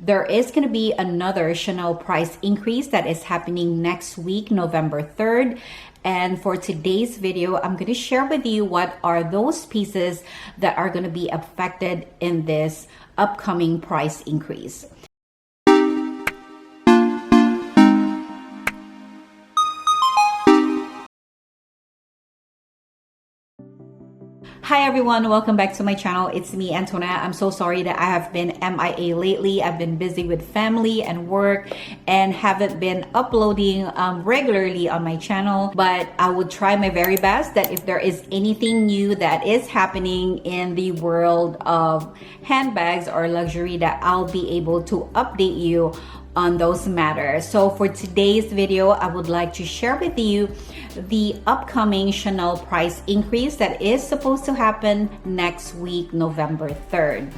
there is going to be another Chanel price increase that is happening next week, November 3rd. And for today's video, I'm going to share with you what are those pieces that are going to be affected in this upcoming price increase. Hi everyone, welcome back to my channel. It's me, Antonette. I'm so sorry that I have been MIA lately. I've been busy with family and work and haven't been uploading regularly on my channel, but I will try my very best that if there is anything new that is happening in the world of handbags or luxury, that I'll be able to update you on those matters. So for today's video, I would like to share with you the upcoming Chanel price increase that is supposed to happen next week, November 3rd.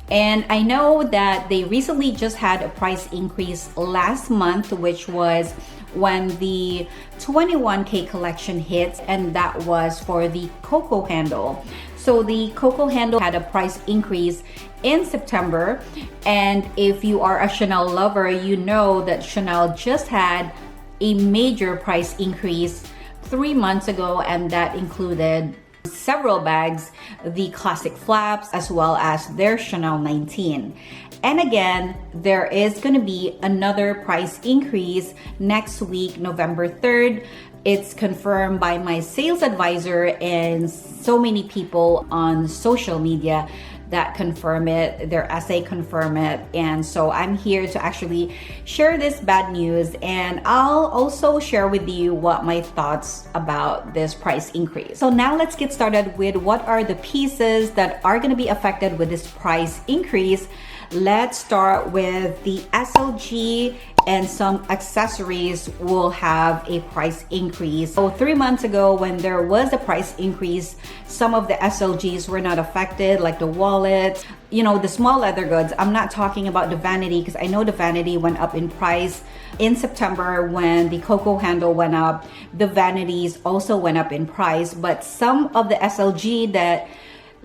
And I know that they recently just had a price increase last month, which was when the 21K collection hit, and that was for the Coco handle. So the Coco handle had a price increase in September, and if you are a Chanel lover, you know that Chanel just had a major price increase 3 months ago, and that included several bags, the classic flaps, as well as their Chanel 19. And again, there is going to be another price increase next week, November 3rd. It's confirmed by my sales advisor and so many people on social media that confirm it, their essay confirm it. And so I'm here to actually share this bad news, and I'll also share with you what my thoughts about this price increase. So now let's get started with what are the pieces that are going to be affected with this price increase. Let's start with the SLG, and some accessories will have a price increase. So 3 months ago, when there was a price increase, some of the SLGs were not affected, like the wallet, you know, the small leather goods. I'm not talking about the vanity, because I know the vanity went up in price in September when the Coco handle went up. The vanities also went up in price, but some of the SLG that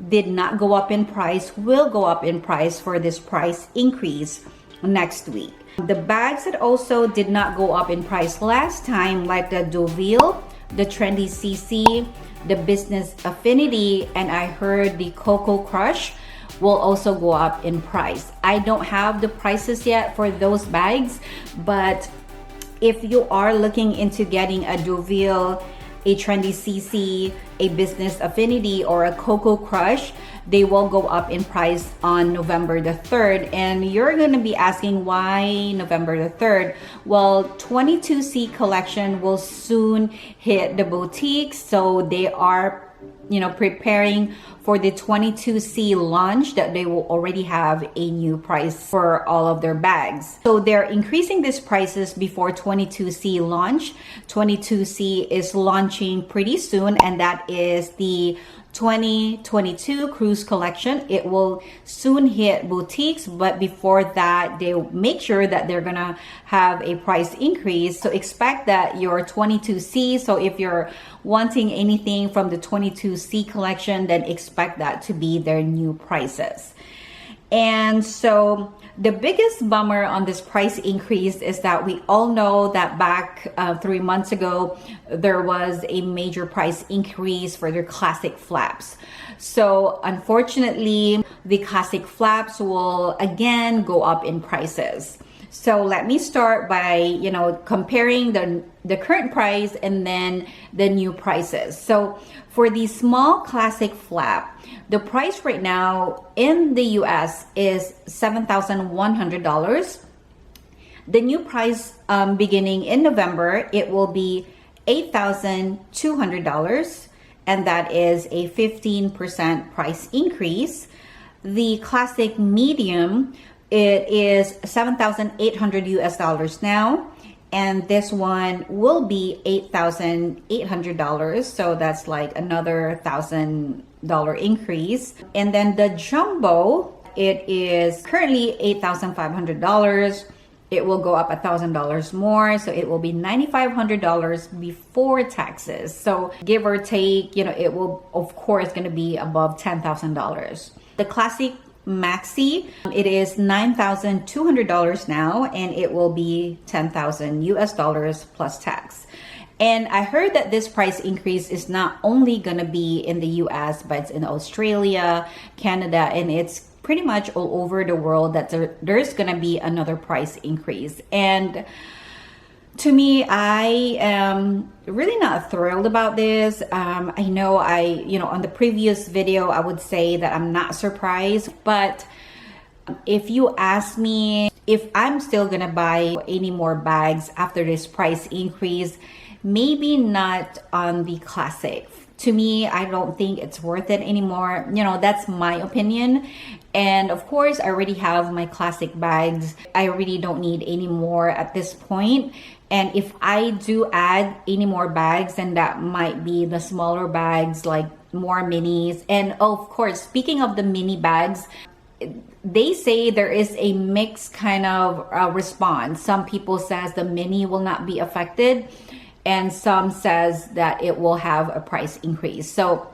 did not go up in price will go up in price for this price increase next week. The bags that also did not go up in price last time, like the Deauville, the Trendy CC, the Business Affinity, and I heard the Coco Crush will also go up in price. I don't have the prices yet for those bags, but if you are looking into getting a Deauville, a Trendy CC, a Business Affinity, or a Coco Crush, they will go up in price on November the 3rd. And you're going to be asking, why November the 3rd? Well, 22C collection will soon hit the boutiques, so they are, you know, preparing for the 22C launch, that they will already have a new price for all of their bags. So they're increasing these prices before 22C launch. 22C is launching pretty soon, and that is the 2022 cruise collection. It will soon hit boutiques, but before that, they make sure that they're gonna have a price increase. So expect that your 22C, so if you're wanting anything from the 22C collection, then expect that to be their new prices. And so the biggest bummer on this price increase is that we all know that back 3 months ago, there was a major price increase for their classic flaps. So unfortunately, the classic flaps will again go up in prices. So let me start by, you know, comparing the current price and then the new prices. So for the small classic flap, the price right now in the US is $7,100. The new price beginning in November, it will be $8,200, and that is a 15% price increase. The classic medium, it is $7,800 US now, and this one will be $8,800, so that's like another $1,000 increase. And then the jumbo, it is currently $8,500. It will go up $1,000 more, so it will be $9,500 before taxes. So give or take, you know, it will of course going to be above $10,000. The classic maxi. It is $9,200 now, and it will be 10,000 US dollars plus tax. And I heard that this price increase is not only gonna be in the US, but it's in Australia, Canada, and it's pretty much all over the world that there's gonna be another price increase. And to me, I am really not thrilled about this. I know on the previous video, I would say that I'm not surprised, but if you ask me if I'm still gonna buy any more bags after this price increase, maybe not on the classic. To me, I don't think it's worth it anymore. That's my opinion. And of course, I already have my classic bags. I really don't need any more at this point. And if I do add any more bags, then that might be the smaller bags, like more minis. And of course, speaking of the mini bags, they say there is a mixed kind of response. Some people says the mini will not be affected, and some says that it will have a price increase. So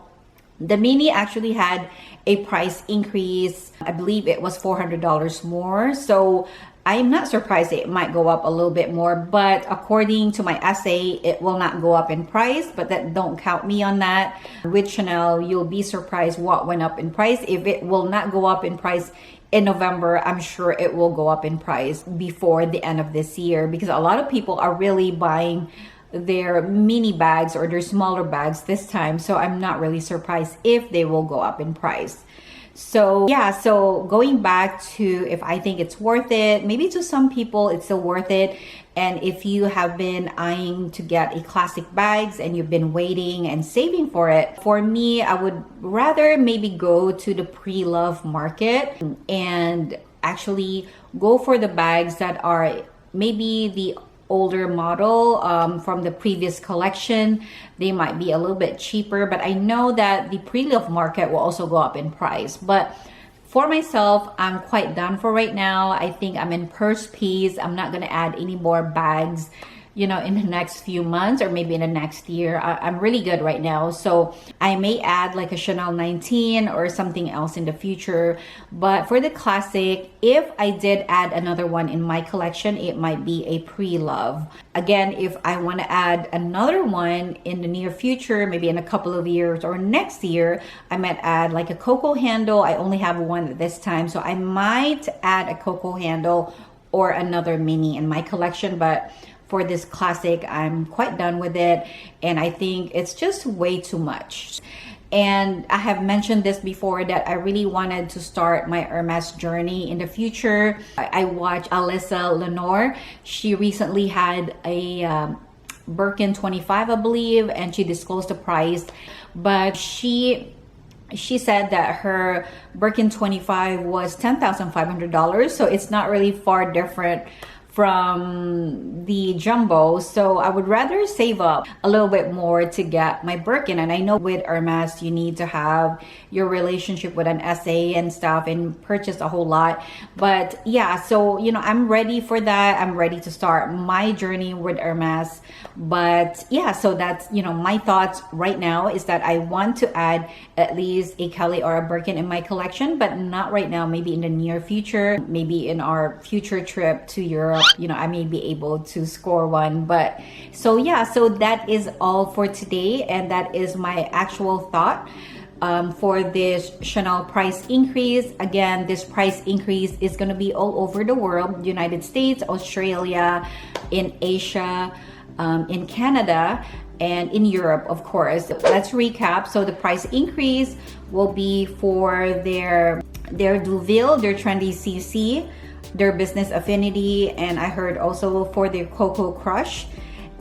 the mini actually had a price increase. I believe it was $400 more. So I'm not surprised it might go up a little bit more, but according to my essay, it will not go up in price, but that don't count me on that. With Chanel, you'll be surprised what went up in price. If it will not go up in price in November, I'm sure it will go up in price before the end of this year, because a lot of people are really buying their mini bags or their smaller bags this time. So I'm not really surprised if they will go up in price. So yeah, so going back to if I think it's worth it, maybe to some people it's still worth it. And if you have been eyeing to get a classic bags and you've been waiting and saving for it, for me, I would rather maybe go to the pre-love market and actually go for the bags that are maybe the older model from the previous collection. They might be a little bit cheaper, but I know that the pre-love market will also go up in price. But for myself, I'm quite done for right now. I think I'm in purse peace. I'm not gonna add any more bags in the next few months or maybe in the next year. I'm really good right now. So I may add like a Chanel 19 or something else in the future. But for the classic, if I did add another one in my collection, it might be a pre-love. Again, if I want to add another one in the near future, maybe in a couple of years or next year, I might add like a Coco handle. I only have one at this time, so I might add a Coco handle or another mini in my collection. But for this classic, I'm quite done with it, and I think it's just way too much. And I have mentioned this before that I really wanted to start my Hermes journey in the future. I watched Alyssa Lenore. She recently had a Birkin 25, I believe, and she disclosed the price, but she said that her Birkin 25 was $10,500, so it's not really far different from the jumbo. So I would rather save up a little bit more to get my Birkin. And I know with Hermes, you need to have your relationship with an SA and stuff and purchase a whole lot. But yeah, so, I'm ready for that. I'm ready to start my journey with Hermes. But yeah, so that's, my thoughts right now is that I want to add at least a Kelly or a Birkin in my collection, but not right now, maybe in the near future, maybe in our future trip to Europe. I may be able to score one. But so yeah, so that is all for today, and that is my actual thought for this Chanel price increase. Again, this price increase is going to be all over the world: United States, Australia, in Asia, in Canada, and in Europe, of course. Let's recap. So the price increase will be for their Deauville, their Trendy CC, their Business Affinity, and I heard also for their Coco Crush,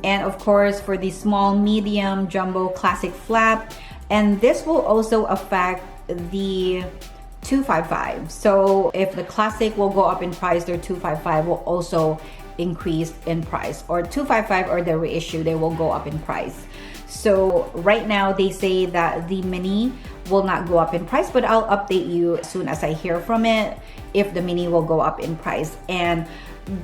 and of course for the small, medium, jumbo, classic flap. And this will also affect the 255. So if the classic will go up in price, their 255 will also increase in price, or 255 or the reissue, they will go up in price. So right now they say that the mini will not go up in price, but I'll update you as soon as I hear from it if the mini will go up in price. And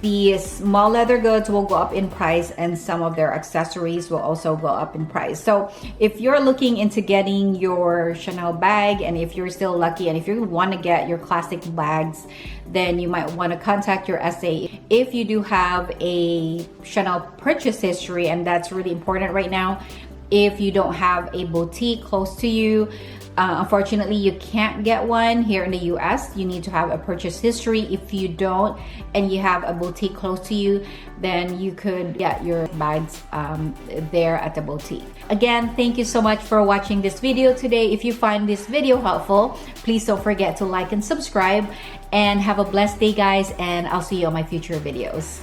the small leather goods will go up in price, and some of their accessories will also go up in price. So if you're looking into getting your Chanel bag, and if you're still lucky, and if you want to get your classic bags, then you might want to contact your SA if you do have a Chanel purchase history, and that's really important right now. If you don't have a boutique close to you, unfortunately, you can't get one here in the US. You need to have a purchase history. If you don't and you have a boutique close to you, then you could get your bags there at the boutique. Again, thank you so much for watching this video today. If you find this video helpful, please don't forget to like and subscribe, and have a blessed day, guys, and I'll see you on my future videos.